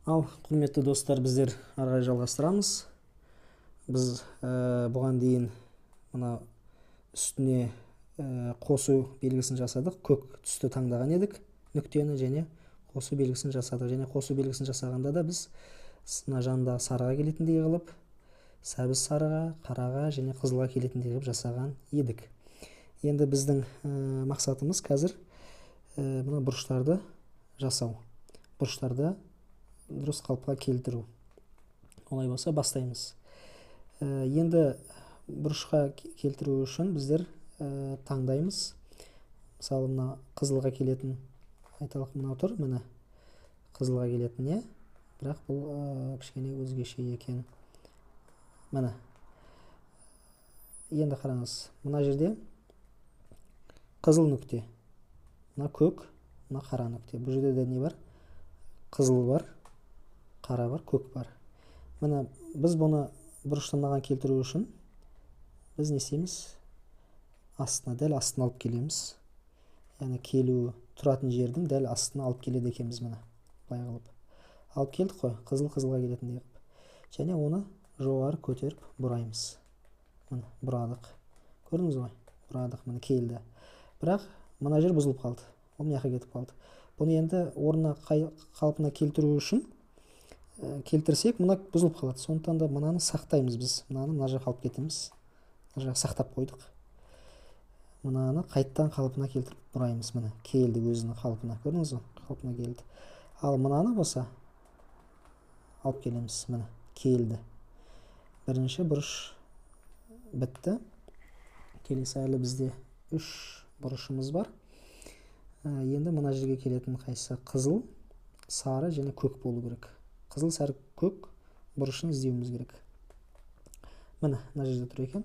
Ал, құрметті достар, біздер ары қарай жалғастырамыз. Біз бұған дейін мына үстіне қосу белгісін жасадық. Көк түсті таңдаған едік, нүктені және қосу белгісін жасадық. Және қосу белгісін жасағанда да біз мына жанындағы сарыға келетіндей қылып, сәбіз сарыға, қараға және қызылға келетіндей қылып жасаған едік. Енді біздің мақсатымыз қазір мына бұрыштарды жасау. Бұрыштарды дұрыс қалыпқа келтіру. Олай болса бастаймыз. Енді бұрышқа келтіру үшін біздер таңдаймыз. Мысалы, мына қызылға келетін, айталық мынау тұр, міне қызылға келетін, бірақ бұл кішкене өзгеше екен. Міне. Енді қараңыз, мына жерде қызыл нүкте, мына көк, мына қара нүкте. Бұл жерде де не бар? Қызыл бар, қара бар, көк бар. Міне біз бұны бұрыштан маған келтіру үшін біз не істейміз? Астына, дәл астына алып келеміз. Яғни келу тұратын жердің дәл астына алып келеді екенбіз, міне. Былай қылып. Алып келдік қой, қызылға келетіндей қылып. Және оны жоғары көтеріп бұраймыз. Міне, бұрадық. Көрдіңіз ғой? Бұрадық, міне келді. Бірақ мына жер бұзылып қалды. Ол мына кетіп қалды. Бұны енді орнына қалпына келтіру үшін келтірсек, мына бұзылып қалады. Сондықтан да мынаны сақтаймыз біз. Мына жаққа алып кетеміз. Мына жаққа сақтап қойдық. Мынаны қайттан қалпына келтіріп бұраймыз. Міне келді өзінің қалпына. Көрдіңіз бе? Қалпына келді. Ал мынаны болса алып келеміз. Міне келді. Бірінші бұрыш бітті. Келесі әлі бізде 3 бұрышымыз бар. Енді мына жерге келетін қайсы? Қызыл, сары және көк болу керек. Қызыл, сары, көк бұрышын іздеуіміз керек. Міне, мына жерде тұр екен.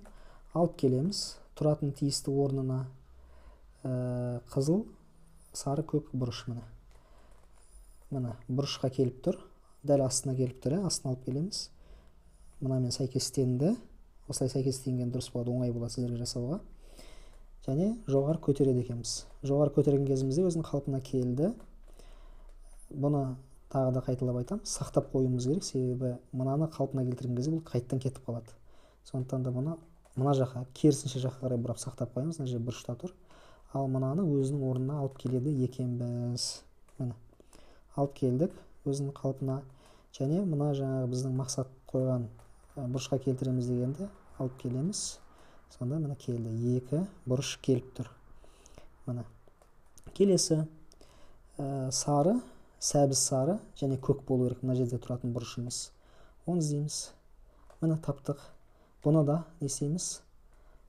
Алып келеміз. Тұратын тиісті орнына қызыл, сары, көк бұрыш. Міне, бұрышқа келіп тұр. Дәл астына келіп тұр. Астына алып келеміз. Мынамен сәйкестенді. Осылай сәйкестенген дұрыс болады, оңай болады сіздерге жасауға. Және жоғары көтереді екенбіз. Жоғары көтерген кезімізде өзінің қалпына келді. Бұны тағы да қайталап айтамын, сақтап қоюымыз керек, себебі мынаны қалпына келтірген кезде бұл қайттан кетіп қалады. Сондықтан да бұны мына жаққа, керісінше жаққа қарай бұрап сақтап қоямыз. Мына жер бұрышта тұр. Ал мынаны өзінің орнына алып келеді екенбіз. Міне. Алып келдік өзінің қалпына. Және мына жаңағы біздің мақсат қойған бұрышқа келтіреміз дегенді алып келеміз. Сонда міне келді. 2 бұрыш келіп тұр. Міне. Келесі сары, сәбіз сары және көк болу керек. Мына жерде тұратын бұрышымыз. Оны іздейміз. Міне таптық. Бұны да не істейміз?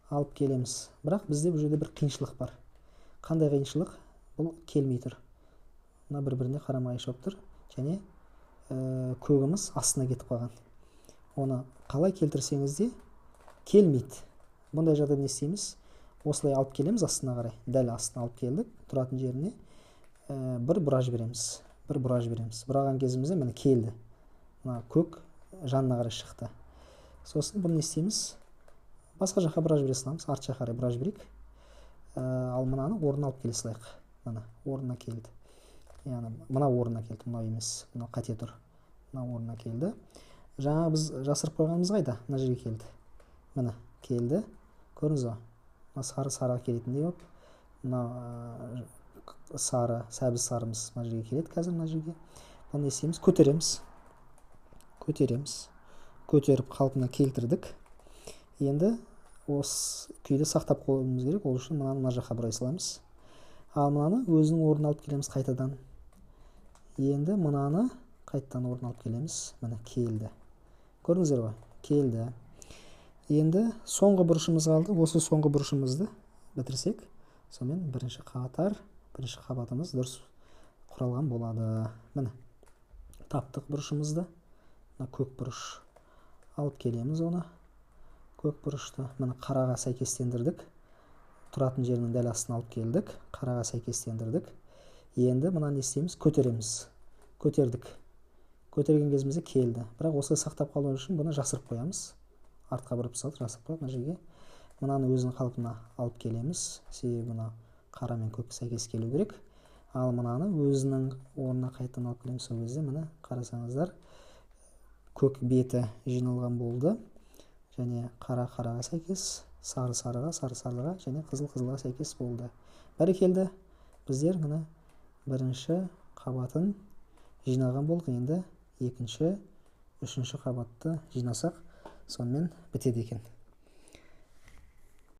Алып келеміз. Бірақ бізде бұл жерде бір қиыншылық бар. Қандай қиыншылық? Бұл келмей тұр. Мына бір-біріне қарама-қайшы болып тұр. Және көгіміз астына кетіп қалған. Оны қалай келтірсеңіз де келмейді. Бұндай жағдайда не істейміз? Осылай алып келеміз астына қарай. Дәл астына алып келдік. Тұратын жеріне бір бұра жібереміз. Бұраған кезімізде міне келді. Мына көк жанына қарай шықты. Сосын бұны не істейміз? Басқа жаққа бұра жібере саламыз. Арт жаққа қарай бұра жіберейік. Ал мынаны орнына алып келе салайық. Мына орнына келді. Яғни мына орнына келді. Мынау емес. Мынау қате тұр. Мына орнына келді. Жаңа біз жасырып қойғанымыз қайда? Мына жерге келді. Міне келді. Көрдіңіз бе? Мына сарыға келетіндей болып, мына сары, сәбіз сарымыз мына жерге келеді қазір мына жерге. Бұны не істейміз? Көтеріп қалпына келтірдік. Енді осы күйді сақтап қоюымыз керек. Ол үшін мына жаққа бұрай саламыз. Ал мынаны өзінің орнына алып келеміз қайтадан. Енді мынаны қайтадан орнына алып келеміз. Міне келді. Көрдіңіздер ғой? Келді. Енді соңғы бұрышымыз қалды. Осы соңғы бұрышымызды бітірсек, сонымен бірінші қабатымыз дұрыс құралған болады. Міне, таптық бұрышымызды. Мына көк бұрыш. Алып келеміз оны. Көк бұрышты. Міне қараға сәйкестендірдік. Тұратын жерінің дәл астына алып келдік. Қараға сәйкестендірдік. Енді мына не істейміз? Көтереміз. Көтердік. Көтерген кезімізде келді. Бірақ осылай сақтап қалу үшін бұны жасырып қоямыз. Артқа бұрып салып жасырып қойып, мына жерге мынаны өзінің қалпына алып келеміз. Себебі мына қара мен көк сәйкес келу керек. ал мынаны өзінің орнына қайтадан алып келеміз. Сол кезде міне қарасаңыздар көк беті жиналған болды, және қара қараға сәйкес, сары сарыға, сары сарыға және қызыл қызылға сәйкес болды. Бәрекелді, біздер міне бірінші қабатын жинаған болдық. Енді екінші, үшінші қабатты жинасақ, сонымен бітеді екен.